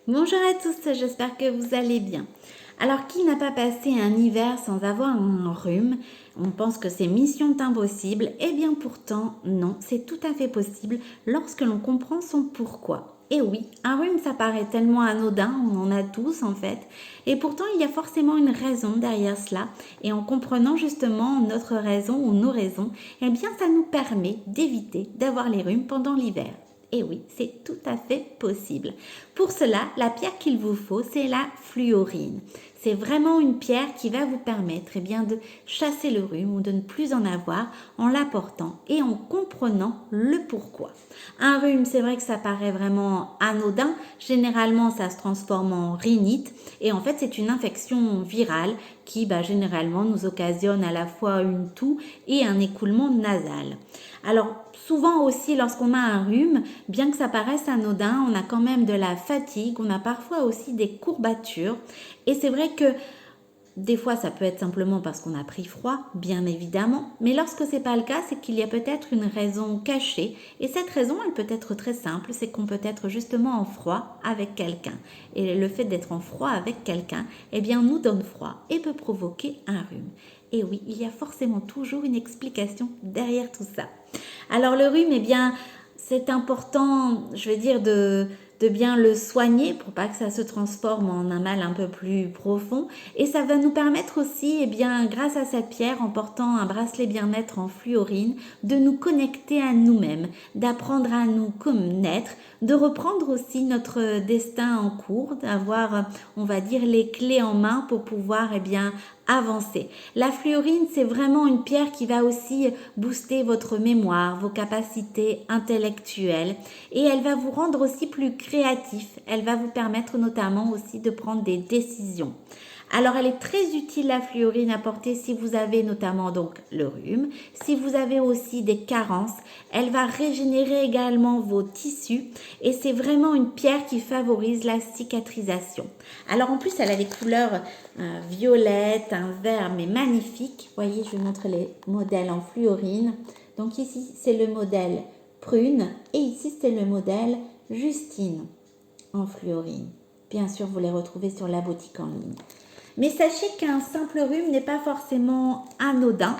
Bonjour à tous, j'espère que vous allez bien. Alors, qui n'a pas passé un hiver sans avoir un rhume? On pense que c'est mission impossible, et bien pourtant, non, c'est tout à fait possible lorsque l'on comprend son pourquoi. Et oui, un rhume, ça paraît tellement anodin, on en a tous en fait, et pourtant il y a forcément une raison derrière cela, et en comprenant justement notre raison ou nos raisons, eh bien ça nous permet d'éviter d'avoir les rhumes pendant l'hiver. Et oui, c'est tout à fait possible. Pour cela, la pierre qu'il vous faut, c'est la fluorine. C'est vraiment une pierre qui va vous permettre bien, de chasser le rhume ou de ne plus en avoir en l'apportant et en comprenant le pourquoi. Un rhume, c'est vrai que ça paraît vraiment anodin. Généralement, ça se transforme en rhinite et en fait, c'est une infection virale qui généralement nous occasionne à la fois une toux et un écoulement nasal. Alors, souvent aussi, lorsqu'on a un rhume, bien que ça paraisse anodin, on a quand même de la fatigue, on a parfois aussi des courbatures. Et c'est vrai que des fois, ça peut être simplement parce qu'on a pris froid, bien évidemment, mais lorsque ce n'est pas le cas, c'est qu'il y a peut-être une raison cachée. Et cette raison, elle peut être très simple, c'est qu'on peut être justement en froid avec quelqu'un. Et le fait d'être en froid avec quelqu'un, eh bien, nous donne froid et peut provoquer un rhume. Et oui, il y a forcément toujours une explication derrière tout ça. Alors le rhume, eh bien, c'est important, je vais dire, de bien le soigner pour pas que ça se transforme en un mal un peu plus profond. Et ça va nous permettre aussi, eh bien, grâce à cette pierre, en portant un bracelet bien-être en fluorine, de nous connecter à nous-mêmes, d'apprendre à nous connaître, de reprendre aussi notre destin en cours, d'avoir, on va dire, les clés en main pour pouvoir, eh bien, avancer. La fluorine, c'est vraiment une pierre qui va aussi booster votre mémoire, vos capacités intellectuelles et elle va vous rendre aussi plus créatif. Elle va vous permettre notamment aussi de prendre des décisions. Alors, elle est très utile, la fluorine, à porter si vous avez notamment donc le rhume, si vous avez aussi des carences. Elle va régénérer également vos tissus et c'est vraiment une pierre qui favorise la cicatrisation. Alors, en plus, elle a des couleurs violettes, un vert, mais magnifique. Vous voyez, je vous montre les modèles en fluorine. Donc ici, c'est le modèle prune et ici, c'est le modèle Justine en fluorine. Bien sûr, vous les retrouvez sur la boutique en ligne. Mais sachez qu'un simple rhume n'est pas forcément anodin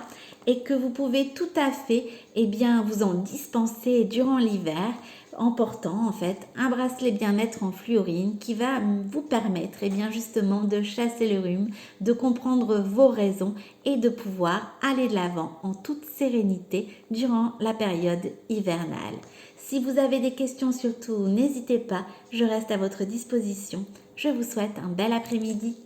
et que vous pouvez tout à fait bien, vous en dispenser durant l'hiver en portant en fait un bracelet bien-être en fluorine qui va vous permettre bien, justement de chasser le rhume, de comprendre vos raisons et de pouvoir aller de l'avant en toute sérénité durant la période hivernale. Si vous avez des questions surtout, n'hésitez pas, je reste à votre disposition. Je vous souhaite un bel après-midi.